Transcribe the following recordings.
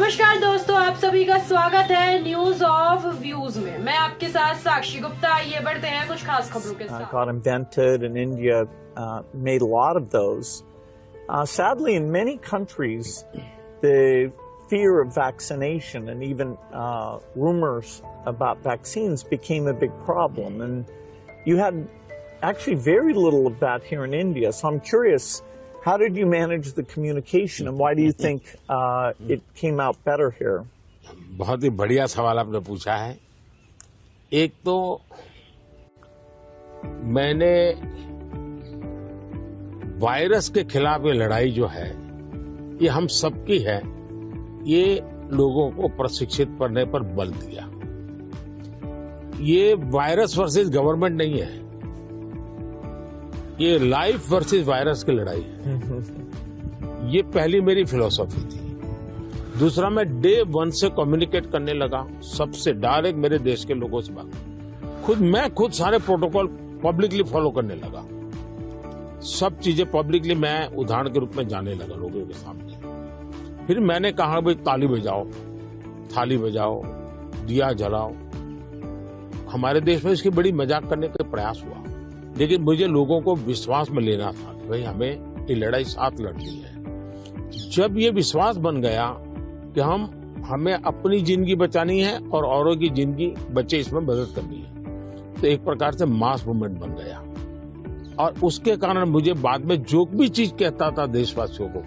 नमस्कार दोस्तों, आप सभी का स्वागत है न्यूज ऑफ व्यूज में। मैं आपके साथ साक्षी गुप्ता। आइए बढ़ते हैं कुछ खास खबरों के साथ। Got invented, and India made a lot of those. Sadly, in many countries, the fear of vaccination and even rumors about vaccines became a big problem. And you had actually very little of that here in India. So I'm curious, how did you manage the communication, and why do you think it came out better here? बहुत ही बढ़िया सवाल आपने पूछा है। एक तो मैंने virus के खिलाफ ये लड़ाई जो है, ये हम सबकी है, ये लोगों को प्रशिक्षित करने पर बल दिया। ये वायरस वर्सेस गवर्नमेंट नहीं है, ये लाइफ वर्सेस वायरस की लड़ाई है। ये पहली मेरी फिलॉसफी थी। दूसरा, मैं डे 1 से कम्युनिकेट करने लगा सबसे डायरेक्ट मेरे देश के लोगों से बात। मैं खुद सारे प्रोटोकॉल पब्लिकली फॉलो करने लगा। सब चीजें पब्लिकली मैं उदाहरण के रूप में जाने लगा लोगों के सामने। फिर मैंने कहा भाई ताली बजाओ, थाली बजाओ, दिया जलाओ। हमारे देश में इसकी बड़ी मजाक करने का प्रयास हुआ, लेकिन मुझे लोगों को विश्वास में लेना था कि भाई हमें ये लड़ाई साथ लड़नी है। जब ये विश्वास बन गया कि हमें अपनी जिंदगी बचानी है और औरों की जिंदगी बचे, इसमें मदद करनी है, तो एक प्रकार से मास मूवमेंट बन गया। और उसके कारण मुझे बाद में जो भी चीज कहता था देशवासियों को,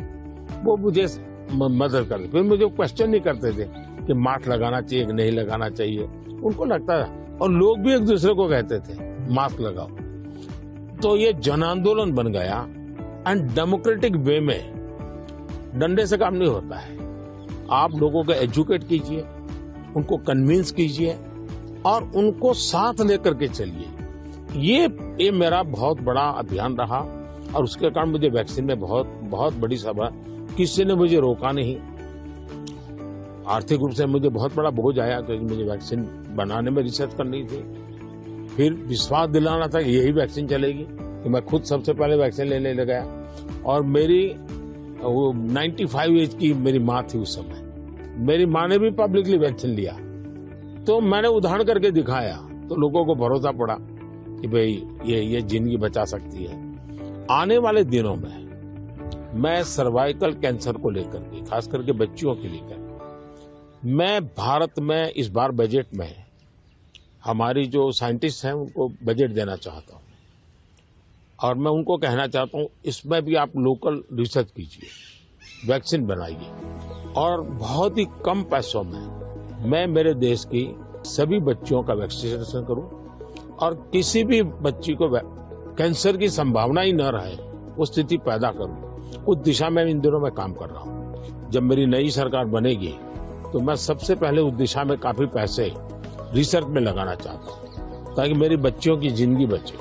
वो मुझे मदद करते। फिर मुझे क्वेश्चन नहीं करते थे कि मास्क लगाना चाहिए कि नहीं लगाना चाहिए, उनको लगता था। और लोग भी एक दूसरे को कहते थे मास्क लगाओ। तो ये जन आंदोलन बन गया। एंड डेमोक्रेटिक वे में डंडे से काम नहीं होता है। आप लोगों को एजुकेट कीजिए, उनको कन्विंस कीजिए और उनको साथ लेकर के चलिए। ये मेरा बहुत बड़ा अभियान रहा और उसके कारण मुझे वैक्सीन में बहुत बड़ी सभा, किसी ने मुझे रोका नहीं। आर्थिक रूप से मुझे बहुत बड़ा बोझ आया क्योंकि मुझे वैक्सीन बनाने में रिसर्च करनी थी। फिर विश्वास दिलाना था कि यही वैक्सीन चलेगी, कि मैं खुद सबसे पहले वैक्सीन लेने लगा। और मेरी 95 एज की मेरी माँ थी उस समय। मेरी माँ ने भी पब्लिकली वैक्सीन लिया, तो मैंने उदाहरण करके दिखाया, तो लोगों को भरोसा पड़ा कि भाई ये जिंदगी बचा सकती है। आने वाले दिनों में मैं सर्वाइकल कैंसर को लेकर के, खास करके बच्चियों के लेकर, मैं भारत में इस बार बजट में हमारी जो साइंटिस्ट हैं उनको बजट देना चाहता हूं। और मैं उनको कहना चाहता हूं, इसमें भी आप लोकल रिसर्च कीजिए, वैक्सीन बनाइए और बहुत ही कम पैसों में मैं मेरे देश की सभी बच्चियों का वैक्सीनेशन करूं और किसी भी बच्ची को कैंसर की संभावना ही न रहे वो स्थिति पैदा करूं। उस दिशा में इन दिनों में काम कर रहा हूं। जब मेरी नई सरकार बनेगी तो मैं सबसे पहले उस दिशा में काफी पैसे रिसर्च में लगाना चाहता हूं ताकि मेरी बच्चियों की जिंदगी बचे।